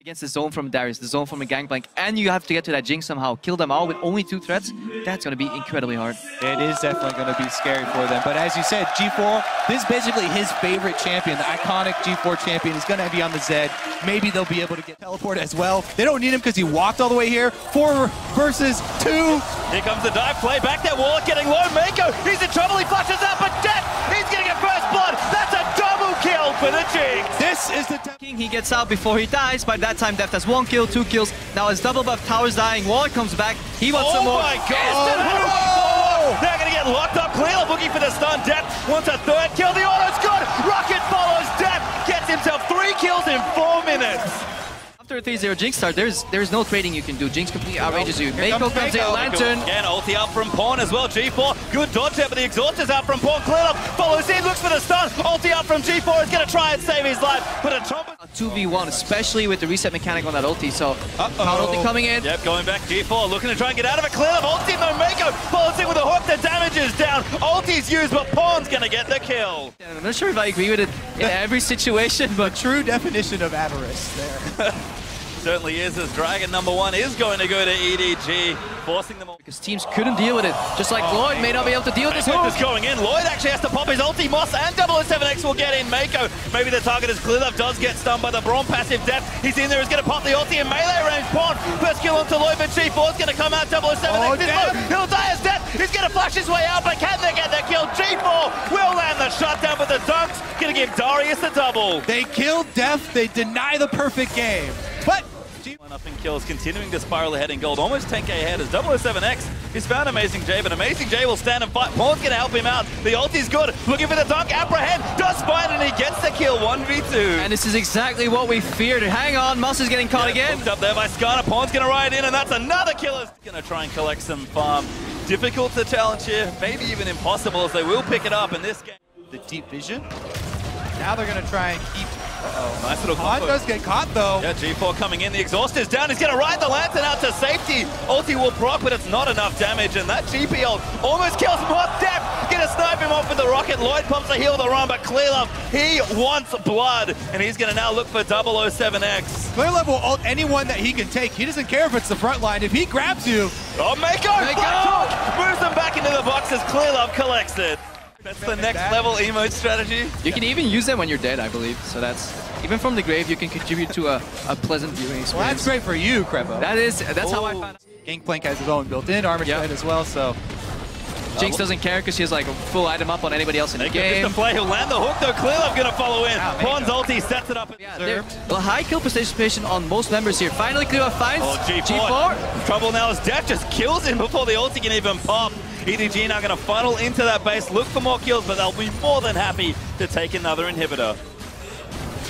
Against the zone from Darius, the zone from a Gangplank, and you have to get to that Jinx somehow. Kill them all with only 2 threats. That's going to be incredibly hard. It is definitely going to be scary for them. But as you said, G4, this is basically his favorite champion. The iconic G4 champion is going to be on the Zed. Maybe they'll be able to get teleport as well. They don't need him because he walked all the way here. 4 versus 2. Here comes the dive play. Back there, Warlock getting low. Mako, he's in trouble. He flashes out, but Death, he's going to get first blood. That's a double kill for the Jinx. This is the King, he gets out before he dies. By that time, Death has 1 kill, 2 kills. Now his double buff tower's dying. Warlock comes back. He wants some more. Oh my god! They're going to get locked up. Clearly looking for the stun. Death wants a 3rd kill. The auto's good. Rocket follows Death. Gets himself 3 kills in 4 minutes. After a 3-0 Jinx start, there's no trading you can do. Jinx completely outrages you. Mako comes in, Lantern. Again, ulti out from Pawn as well. G4, good dodge there, but the exhaust is out from Pawn. Clearlove follows in, looks for the stun. Ulti out from G4 is going to try and save his life, but a trumpet. A 2v1, especially with the reset mechanic on that ulti. So, power ulti coming in. Yep, going back. G4 looking to try and get out of it. Clearlove ulti, no Mako follows in with a hook. The damage is down. Ulti's used, but Pawn's going to get the kill. I'm not sure if I agree with it in every situation, but true definition of avarice there. Certainly is, as Dragon #1 is going to go to EDG, forcing them all. Because teams couldn't deal with it. Just like Lloyd may not be able to deal with this hook. Just going in. Lloyd actually has to pop his ulti. Moss and 007X will get in. Mako, maybe the target is Clearlove, does get stunned by the Braum passive. Death, he's in there, he's going to pop the ulti in melee range. Pawn, first kill onto Lloyd, but G4 is going to come out. 007X is low. He'll die as Death. He's going to flash his way out, but can they get the kill? G4 will land the shutdown, but the Dunks going to give Darius a double. They killed Death. They deny the perfect game. But up in kills, continuing to spiral ahead in gold, almost 10k ahead as 007X he's found Amazing J, but Amazing J will stand and fight. Pawn's going to help him out. The ulti's good, looking for the dunk, apprehend, does find, and he gets the kill, 1v2. And this is exactly what we feared. Hang on, Moss is getting caught again. Hooked up there by Skarner. Pawn's going to ride in, and that's another killer. Going to try and collect some farm. Difficult to challenge here, maybe even impossible, as they will pick it up in this game. The deep vision. Now they're going to try and keep... Nice little combo. Does get caught though. Yeah, G4 coming in, the exhaust is down, he's going to ride the Lantern out to safety. Ulti will proc, but it's not enough damage, and that GP ult almost kills Moth. Death, gonna snipe him off with the rocket. Lloyd pumps a heal the run, but Clearlove, he wants blood, and he's going to now look for 007X. Clearlove will ult anyone that he can take. He doesn't care if it's the front line. If he grabs you... Oh, Mako! Moves them back into the box as Clearlove collects it. That's the next level emote strategy. You can even use them when you're dead, I believe. So that's, even from the grave, you can contribute to a pleasant viewing experience. Well, that's great for you, Krepo. That's how I found it. Gangplank has his own built-in armor set as well, so... Jinx doesn't care because she has like a full item up on anybody else in the game. The play, he'll land the hook though. Clearlove gonna follow in. Pawn's ulti sets it up. Yeah, a high kill participation on most members here. Finally, Clearlove finds G4. Trouble now is Death just kills him before the ulti can even pop. EDG now gonna funnel into that base, look for more kills, but they'll be more than happy to take another inhibitor.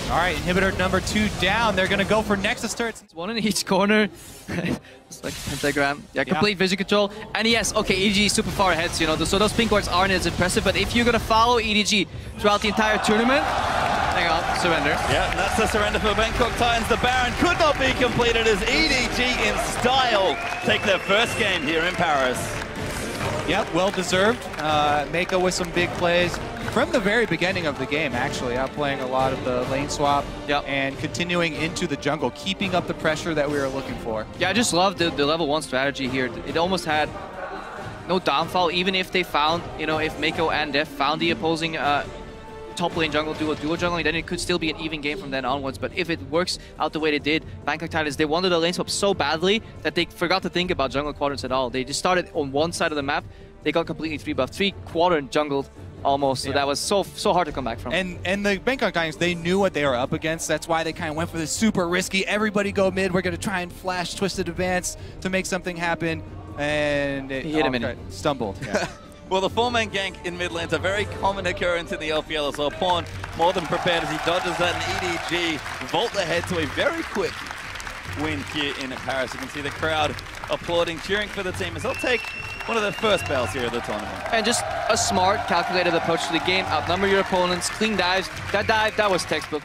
All right, inhibitor #2 down. They're gonna go for Nexus turrets. One in each corner. It's like pentagram. Yeah, complete vision control. And yes, okay, EDG is super far ahead, so, you know, so those pink wards aren't as impressive, but if you're gonna follow EDG throughout the entire tournament, hang on, surrender. Yeah, and that's the surrender for Bangkok Titans. The Baron could not be completed as EDG in style take their first game here in Paris. Yep, well deserved. Mako with some big plays from the very beginning of the game, actually, outplaying a lot of the lane swap and continuing into the jungle, keeping up the pressure that we were looking for. Yeah, I just love the level 1 strategy here. It almost had no downfall, even if they found, you know, if Mako and Def found the opposing top lane jungle duo jungling, then it could still be an even game from then onwards. But if it works out the way they did, Bangkok Titans, they wanted the lane swap so badly that they forgot to think about jungle quadrants at all. They just started on one side of the map. They got completely 3-buffed, 3-quadrant jungled almost. So that was so hard to come back from. And the Bangkok Titans, they knew what they were up against. That's why they kind of went for this super risky, everybody go mid, we're going to try and flash Twisted Advance to make something happen. And it hit him in it. Stumbled. Yeah. Well, the 4-man gank in mid lane's a very common occurrence in the LPL as well. Pawn more than prepared as he dodges that, and EDG vault ahead to a very quick win here in Paris. You can see the crowd applauding, cheering for the team as they'll take one of the first bells here of the tournament. And just a smart, calculated approach to the game. Outnumber your opponents, clean dives. That dive, that was textbook.